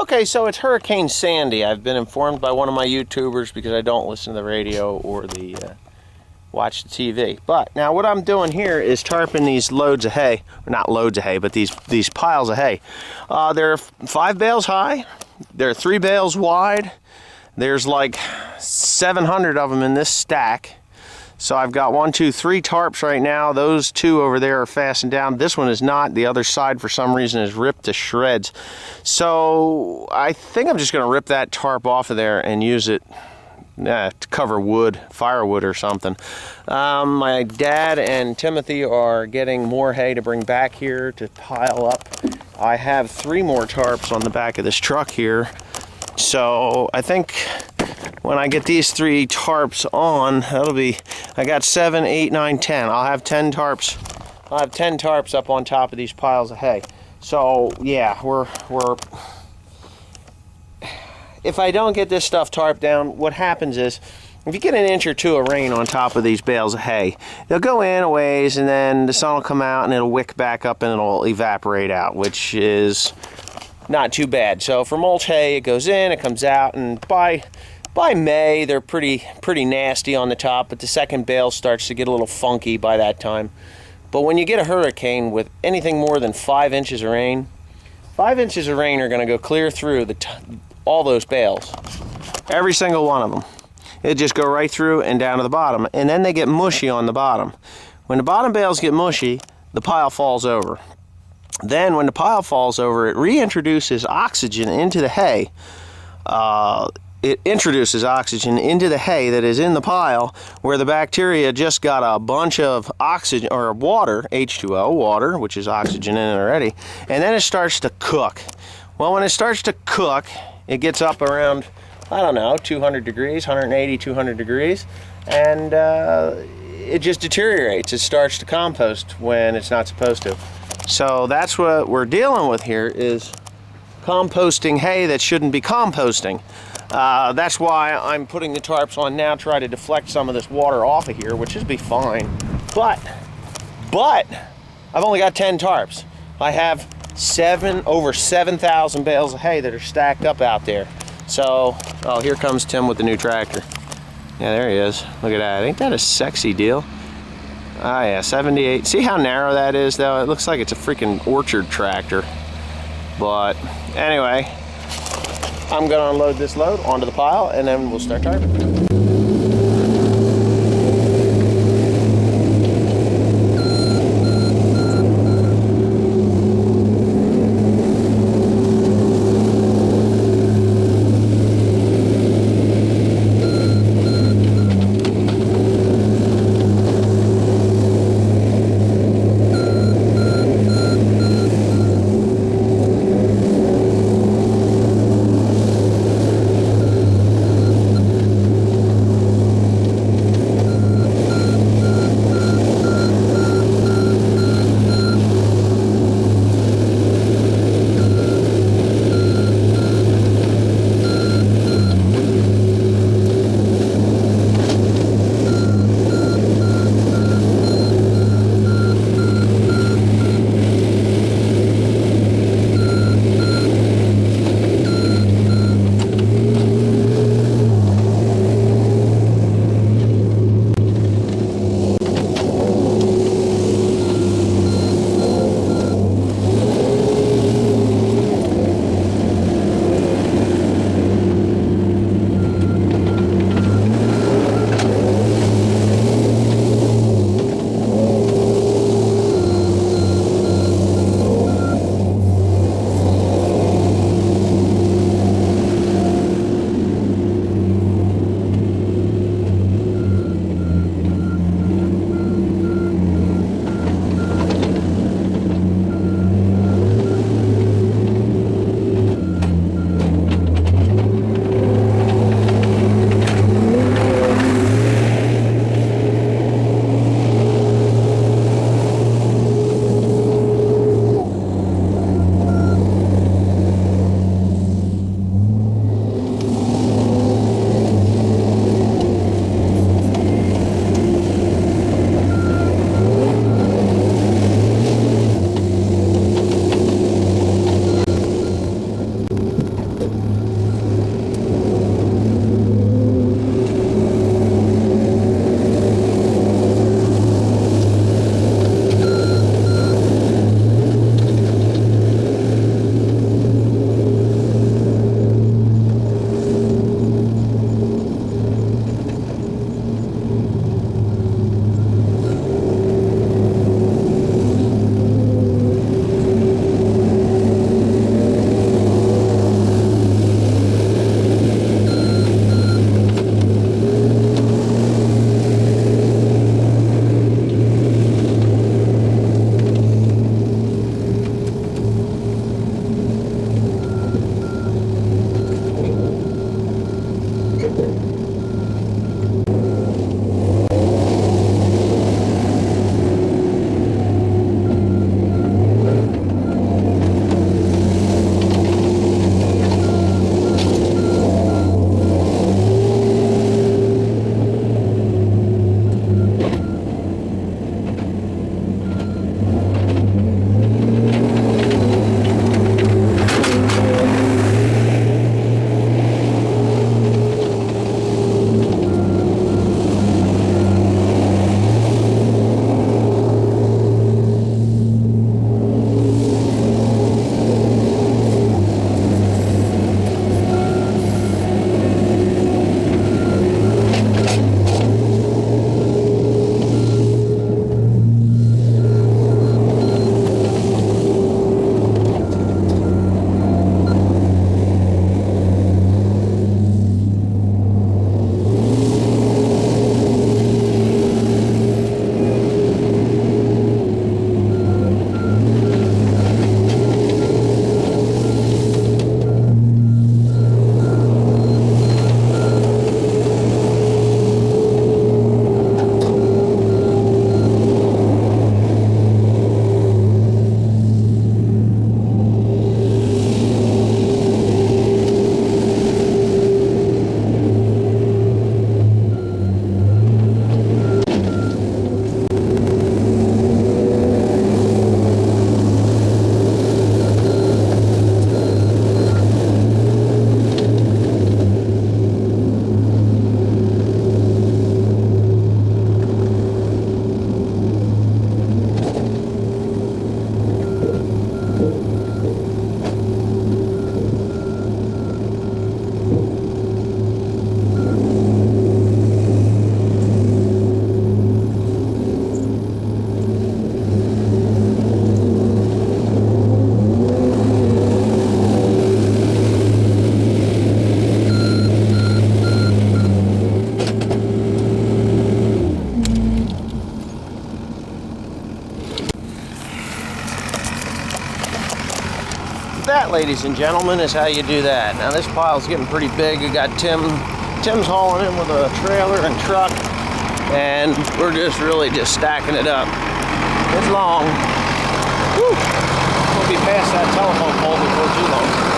Okay, so it's Hurricane Sandy. I've been informed by one of my YouTubers because I don't listen to the radio or watch the TV. But now what I'm doing here is tarping these loads of hay. Not loads of hay, but these piles of hay. They're 5 bales high. They're 3 bales wide. There's like 700 of them in this stack. So I've got 1, 2, 3 tarps right now. Those 2 over there are fastened down. This one is not. The other side, for some reason, is ripped to shreds. So I think I'm just going to rip that tarp off of there and use it to cover wood, firewood or something. My dad and Timothy are getting more hay to bring back here to pile up. I have 3 more tarps on the back of this truck here. So I think when I get these 3 tarps on, that'll be, I got 7, 8, 9, 10. I'll have 10 tarps. I'll have 10 tarps up on top of these piles of hay. So yeah, we're if I don't get this stuff tarped down, what happens is, if you get an inch or 2 of rain on top of these bales of hay, they'll go in a ways and then the sun will come out and it'll wick back up and it'll evaporate out, which is not too bad. So for mulch hay, it goes in, it comes out, and by May, they're pretty nasty on the top, but the second bale starts to get a little funky by that time. But when you get a hurricane with anything more than 5 inches of rain, 5 inches of rain are going to go clear through all those bales. Every single one of them. It just go right through and down to the bottom, and then they get mushy on the bottom. When the bottom bales get mushy, the pile falls over. Then when the pile falls over, it reintroduces oxygen into the hay. It introduces oxygen into the hay that is in the pile, where the bacteria just got a bunch of oxygen, or water, H2O, water, which is oxygen in it already, and then it starts to cook. Well, when it starts to cook, it gets up around, I don't know, 200 degrees, 180, 200 degrees, and it just deteriorates. It starts to compost when it's not supposed to. So that's what we're dealing with here, is composting hay that shouldn't be composting. That's why I'm putting the tarps on now, try to deflect some of this water off of here, which should be fine. But I've only got 10 tarps. I have over 7,000 bales of hay that are stacked up out there. So, oh, here comes Tim with the new tractor. Yeah, there he is. Look at that. Ain't that a sexy deal? Ah, yeah, 78. See how narrow that is, though? It looks like it's a freaking orchard tractor. But anyway, I'm going to unload this load onto the pile, and then we'll start tarping. ladies and gentlemen, is how you do that. Now this pile's getting pretty big. We got Tim's hauling in with a trailer and truck, and we're just really stacking it up. It's long. Woo. We'll be past that telephone pole before too long.